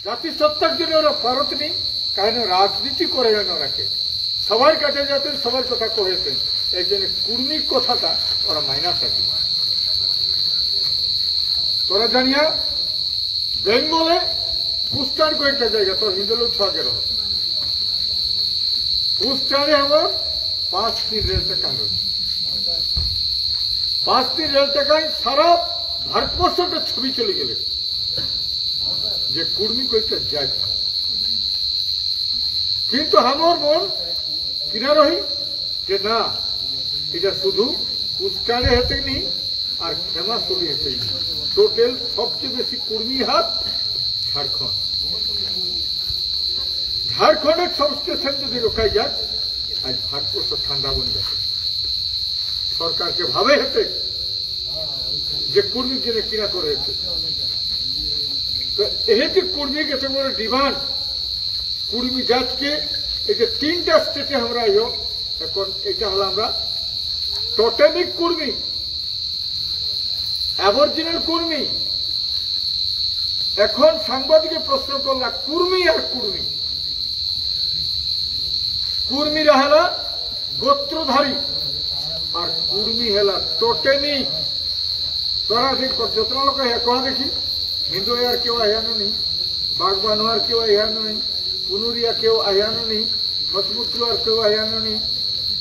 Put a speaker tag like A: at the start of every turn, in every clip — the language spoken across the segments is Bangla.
A: জাতিসত্তার জন্য ওরা পারত নেই, কারণ রাজনীতি করে যেন রাখে, সবার কাছে যাতে সবার কথা কহেছেন, এই জন্য কুর্মী কথাটা ওরা মাইনাস রাখে। তোরা জানিয়া বেঙ্গলে কুস্টান কয়েকটা জায়গা তোর হিন্দু লোক ছকের কুস্টানে আমার 5টি রেল টাকা রয়েছে। 5টি রেল টাকায় সারা ভারতবর্ষটা ছবি চলে গেলে যে কুর্মী কয়েকটা যায়, কিন্তু আমার মন কিনা রহি যে না, এটা শুধু কুস্টানে হেতে নি আর ক্ষেমাশুলি হেতে নি, টোটাল সবচেয়ে বেশি কুর্মী হাত ঝাড়খণ্ড। ঝাড়খণ্ডের সব স্টেশন যদি রোকাই যায়, আজ ভারতবর্ষ ঠান্ডা বন যাবে। সরকারকে ভাবে হেতে যে কুর্মীর জন্য কিনা করে হেতে, তো এতে কুর্মী কেতে বড় ডিমান্ড কুর্মী জাতকে এই যে 3টা স্টেটে আমরা এখন এটা হলো আমরা টোটেমিক কুর্মী, অ্যাবরিজিনাল কুর্মী। এখন সাংবাদিকের প্রশ্ন করলা কুর্মী আর কুর্মী, কুর্মীরা হেলা গোত্রধারী আর কুর্মী হেলা টোটেমিক। তোরা যত লোক কহ দেখি হিন্দু আর কেউ আহিয়ানো নেই, বাগবানো আর কেউ আহিয়ানো নেই, পুনুরিয়া কেউ আহিয়ানো নেই, হসমুত্র আর কেউ আহিয়ানো নেই,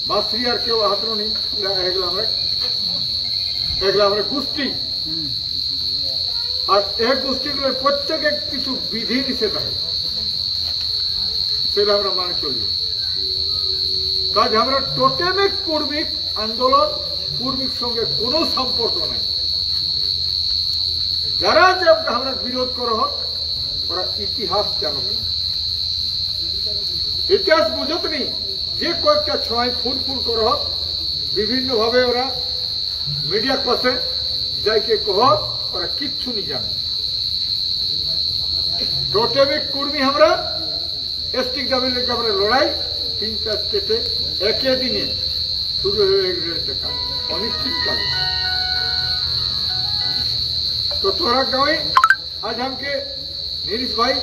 A: বাসরি আর কেউ আহাতো নেই। এগুলো আমরা গোষ্ঠী, আর এই গোষ্ঠীগুলোর প্রত্যেকে কিছু বিধি নিষেধ আছে, সেটা আমরা মানে চলবে। কাজ আমরা টোটেমিক কর্মিক আন্দোলন কর্মিক সঙ্গে কোনো সম্পর্ক নাই। যারা যে আমরা বিরোধ করা হোক ওরা ইতিহাস জানো, ইতিহাস বুঝত নি, যে কয়েকটা ছয় ফুল ফুল করা হোক বিভিন্ন ভাবে ওরা মিডিয়া পাশে যাইকে কহ, ওরা কিচ্ছু নি জানে। টোটেমিক কর্মী আমরা এসটিক দাবি লেগে আমরা লড়াই 3টা স্টেটে একই দিনে শুরু হয়ে গেছে, অনিশ্চিতকালে। तो तोरा गाँव आज हमके नीरीश भाई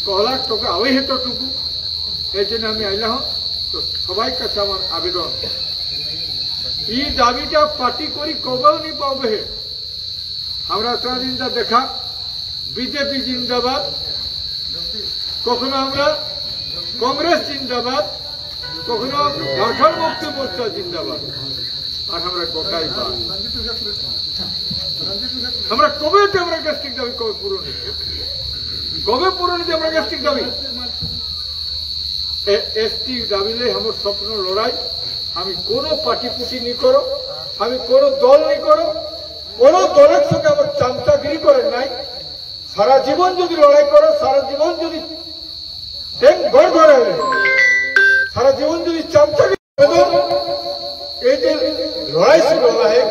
A: कहला तो आवे है तो टुकू ऐसे हमें आइला हूँ। तो सबाई का আমার আবেদন এই দাবিটা পার্টি করি কবেও নি পাবে। আমরা সারাদিন দেখা বিজেপি জিন্দাবাদ, কখনো আমরা কংগ্রেস জিন্দাবাদ, কখনো ঝাড়খণ্ড মুক্তি মোর্চা জিন্দাবাদ, আর আমরা গোটাই বাদ। আমরা কবে আমরা গ্যাস্ট্রিক দাবি কবে পূরণ কবে পূরণ আমরা গ্যাস্ট্রিক দাবি এসটি দাবিলে আমার স্বপ্ন লড়াই। আমি কোন পার্টি পুটি নি করো, আমি কোন দল নি করো, কোন দলের সঙ্গে আমার চামচাগিরি করেন নাই। সারা জীবন যদি লড়াই করো, সারা জীবন যদি ঘর ঘরে সারা জীবন যদি চামচাগিরি এই যে লড়াই শুরু হয়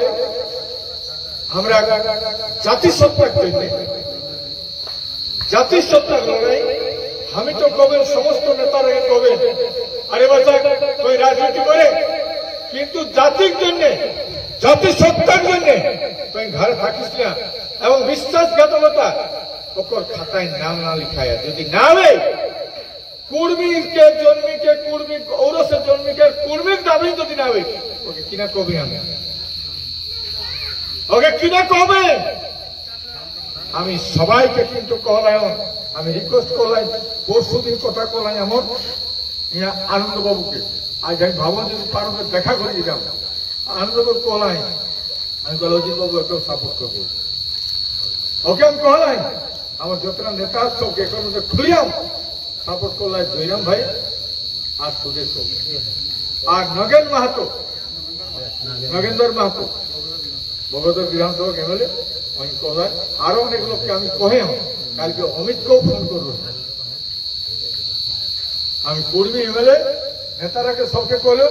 A: আমরা জাতিসত্তার জন্য, জাতিসত্তার লড়াই। আমি তো কবেন সমস্ত নেতারা কবেন আরে বাচ্চা কই রাজনীতি করে, কিন্তু জাতির জন্য জাতিসত্তার জন্য তুই ঘরে থাকিস না এবং বিশ্বাসঘাতকতা ওকর খাতায় নাম না লিখায় যদি না হবে কর্মীকে জন্মিকে কর্মী ঔরসের জন্মিকে কর্মীর দাবি যদি না হবে ওকে কিনা কবি আমি ওকে কিনা কবে। আমি সবাইকে কিন্তু কহলাই, আমি রিকোয়েস্ট করলাই, পরশুদিন কথা করলাই আমার আনন্দ বাবুকে। আজ আমি ভাবো যদি পারো দেখা করে দিলাম আনন্দ বাবু কহলাই, আমি বলে অজিত বাবু একদম সাপোর্ট করবো ওকে। আমি কহলাই আমার যতটা নেতা সবকে এখন খুলিয়াম সাপোর্ট করলাই, জয়রাম ভাই আর সুদেশ আর নগেন মাহাতো, নগেন্দর মাহাতো বগদর বিধানসভা এমএলএ। আমি কহলাই আরো অনেক লোককে আমি কহে কালকে অমিতকেও ফোন করব। আমি কর্মী এমএলএ নেতারাকে সবকে কহলো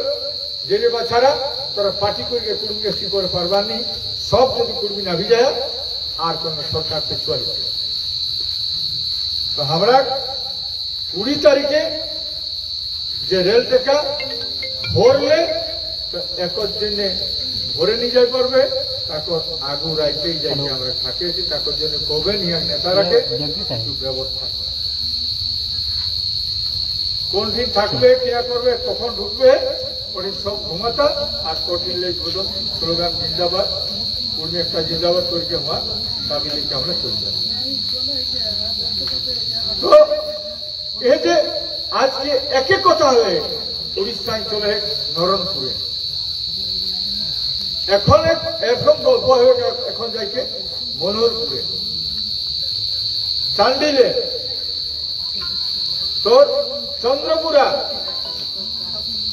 A: যে রে বাছারা তোরা পার্টি করিয়ে কর্মীকে কি করে পারবার নি, সব যদি কর্মী না ভিজায় আর কোন সরকার পিছুয়া দিতে। তো আমরা 20 তারিখে যে রেল টেকা ভরলে তো একর জন্য ভরে নিয়ে যাই পারবে, তারপর আগু রাইতেই যাই আমরা থাকিয়েছি, তার জন্য কবেন নেতারাকে ব্যবস্থা কোন দিন থাকবে কিনা করবে কখন ঢুকবে ওই সব ঘুমাতা আর কঠিন লেগ বোধন স্লোগান জিন্দাবাদ কর্মী একটা জিন্দাবাদ করিকে হওয়া দাবি লিখে আমরা চলবে। তো এই যে আজকে একে কথা হলে উড়িষ্যায় চলে নরনপুরে এখন এখন গল্প হয়ে এখন যাইকে মনোহরপুরে চান্ডিলে তোর চন্দ্রপুরা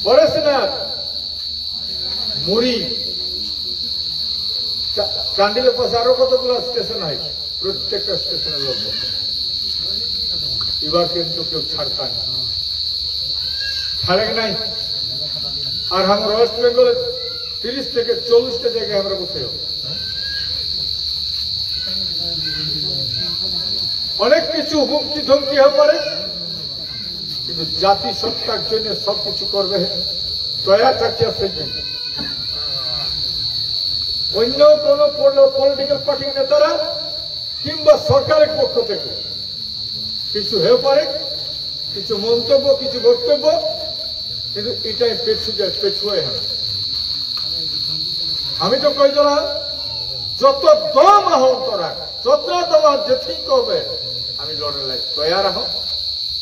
A: পরেশনাথ মুড়ি চান্ডিলের পাশে আরো কতগুলো স্টেশন হয় প্রত্যেকটা স্টেশনের লোক এবার কিন্তু কেউ ছাড়তা ছাড়ে নাই। আর আমার ওয়েস্ট বেঙ্গলে 30 থেকে 40টা জায়গায় আমরা বসে অনেক কিছু হুমকি ধমকি হতে পারে কিন্তু জাতি সত্তার জন্য সবকিছু করবে দয়া থাকছে সেই জন্য। অন্য কোন পলিটিক্যাল পার্টির নেতারা কিংবা সরকারের পক্ষ থেকে কিছু হয়ে পারে কিছু মন্তব্য কিছু বক্তব্য কিন্তু এটাই পেছুয়ে হয়। আমি তো কই দিলাম যত দম আহত তোরা যত দেওয়ার যেতেই করবে আমি লড়াই তৈয়ার আহ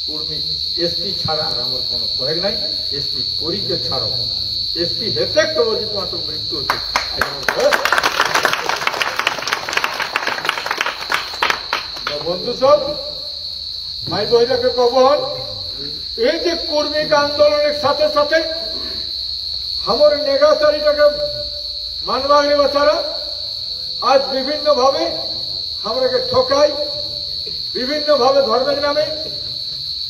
A: কর্মী এসটি ছাড়া আর আমার কোনো প্রয়োগ নাই এসটি করিকে ছাড়ো এসটি হেতে করবো যে তোমার তো মৃত্যু হচ্ছে। বন্ধু সব ভাই বহিরাকে কবন এই যে কর্মী আন্দোলনের সাথে সাথে আমার নেগাচারিটাকে মানবাগে বেচারা আজ বিভিন্ন ভাবে আমরাকে ঠকাই বিভিন্ন ভাবে ধর্মের নামে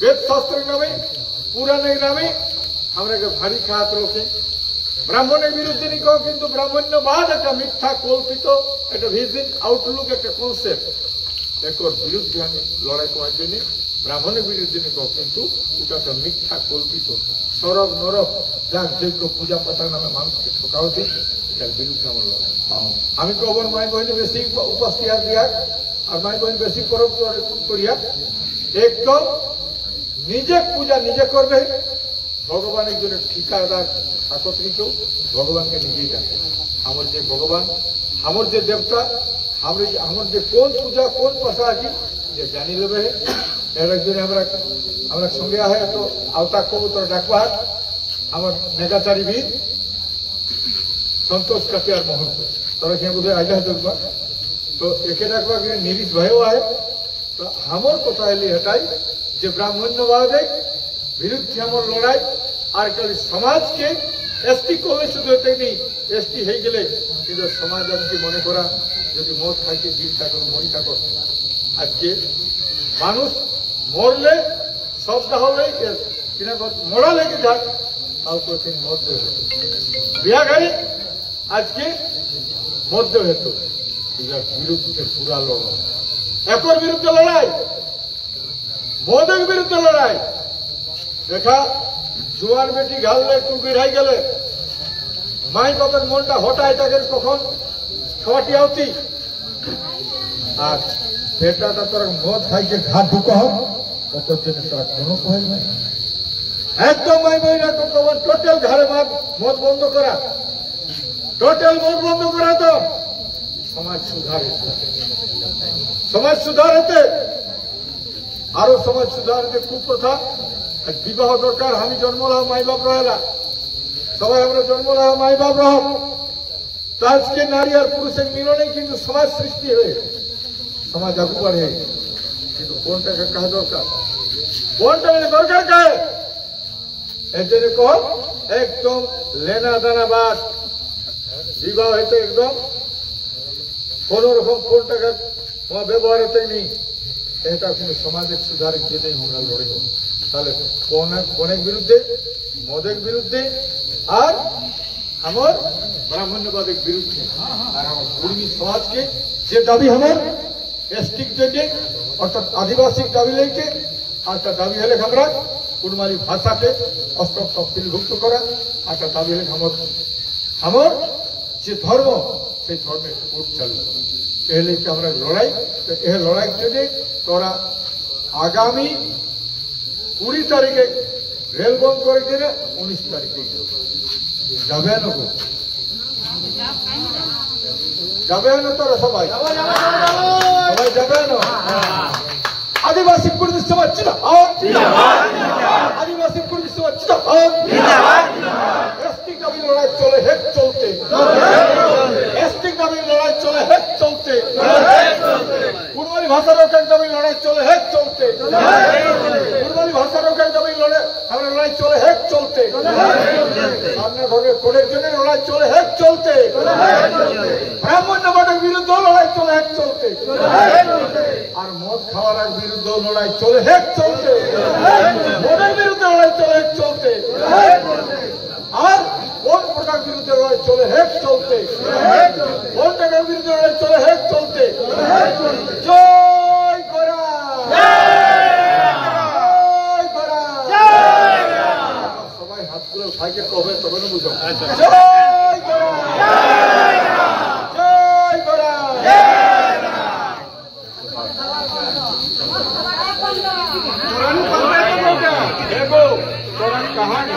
A: বেদ শাস্ত্রের নামে পুরাণের নামে আমরাকে ভারী খাত লোকে ব্রাহ্মণের বিরুদ্ধে নিকেও কিন্তু ব্রাহ্মণ্যবাদ একটা মিথ্যা কল্পিত একটা ভিজিট আউটলুক একটা কনসেপ্ট একর বিরুদ্ধে আমি লড়াই করার জন্য ব্রাহ্মণের বিরুদ্ধে নিকেও কিন্তু ওটা একটা মিথ্যা কল্পিত সরব নরক যার যোগ্য পূজা পাতার নামে মানুষকে ঠকা হচ্ছে এটার বিরুদ্ধে আমার লড়াই। আমি কবর মাই বহিনী বেশি উপস্থিত দিয়া আর মাই বহিনী বেশি পরব করিয়া একদম নিজে পূজা নিজে করবে ভগবান একজনের ঠিকাদার একত্রিত ভগবানকে নিজেই ডাকে আমার যে ভগবান আমার যে দেবতা আমার যে কোন পূজা কোন পাশা আছি যে জানি নেবে এর একজনে আমরা সঙ্গে আহে তো আওতা কবুতর ডাকবা আমার নেগাচারী বীর সন্তোষ কাটিয়ার মহন্ত তোরা কে বোধ হয় আইলা দেখবা তো একে ডাকবা কিন্তু নিরিশ ভাইও আয় তো আমার কথা এলি এটাই যে ব্রাহ্মণ্যবাদের বিরুদ্ধে আমার লড়াই আর খালি সমাজকে এসটি করলে শুধু এতে নেই এসটি হয়ে গেলে কিন্তু সমাজ আজকে মনে করা যদি মদ খাইতে দিন থাকো মরি থাকো আজকে মানুষ মরলে সবটা হলে কিনা মরা লেগে যাক তাও প্রতিদিন মধ্য বিয়া গাড়ি আজকে মধ্য হেতু এটার বিরুদ্ধে পুরা লড়াই একর বিরুদ্ধে লড়াই মদের বিরুদ্ধে লড়াই দেখা জোয়ার বেটি ঘাললে একটু বেড়াই গেলে মাই বাবার মনটা হঠাৎ তাকে কখন খাওয়াটি আওতি আর বেটাটা তোরা মদ খাইকে ঘাট ঢুকা হোক অতর জন্য তোরা কোনো কহেল নাই একদম মাই বইরা তোমার টোটাল ঘরে মদ বন্ধ করা টোটাল মদ বন্ধ করা তো সমাজ সুধার হতে আরো সমাজ সুধার হতে কুপ্রথা বিবাহ দরকার আমি জন্মলাম মাই বাপ রহেলা সবাই আমরা জন্মলাম মাই বাপ রহ তো আজকে নারী আর পুরুষের মিলনে কিন্তু সমাজ সৃষ্টি হয়ে সমাজ আগু বাড়ে কিন্তু কোনটাকে কাজ দরকার কোনটা দরকার কাজ এর জন্য কম একদম লেনা দানা বাদ বিবাহ হইতে একদম কোন রকম কোন টাকা তোমার ব্যবহার হতে নেই এটা কোন সমাজের সুধারের জন্য আমরা লড়ে হব তাহলে কোনের বিরুদ্ধে মদের বিরুদ্ধে আর আমার ব্রাহ্মণ্যবাদের বিরুদ্ধে আর আমার কর্মী সমাজকে যে দাবি আমার এসটির জন্য অর্থাৎ আদিবাসী দাবি লেগে আর একটা দাবি হলে আমরা কুড়মালি ভাষাকে অষ্টম তফসিলভুক্ত করা আর একটা দাবি হলে আমার যে ধর্ম সেই ধর্মের কোর্ট চালু এহলে আমরা লড়াই এ লড়াই জন্য তোরা আগামী 20 তারিখে রেল বন্ধ করে দিলে 19 তারিখে যাবে না গো? যাবে না তোরা সবাই? সবাই যাবে না? আদিবাসী কুর্দিশ সমাজ জিন্দাবাদ, আদিবাসী কুর্দিশ সমাজ জিন্দাবাদ। এসটি দাবির লড়াই চলে, হেক চলতে, এসটি দাবির লড়াই চলে, হেক চলতে, কুড়মালি ভাষা রক্ষার দাবির লড়াই চলে, হেক চলতে, কুড়মালি ভাষা রক্ষার দাবির লড়াই চলে, হেক চলতে, সামনে ভোটের কোডের জন্য লড়াই চলে, হেক চলতে, ব্রাহ্মণ্য বাটের বিরুদ্ধে লড়াই চলে, হেক চলতে, আর মদ খাওয়ার বিরুদ্ধে লড়াই চলে, হেক চলতে, মদের বিরুদ্ধে লড়াই চলে, হেক চলতে, আর কোন প্রকার বিরুদ্ধে লড়াই চলে, হেক চলতে, কোন টাকার বিরুদ্ধে লড়াই চলে, হেক চলতে। জয় করা, জয় করা, সবাই হাতগুলো সাইকেল কবে তবে না বুঝো। জয় করা, জয় করা, देखो कहानी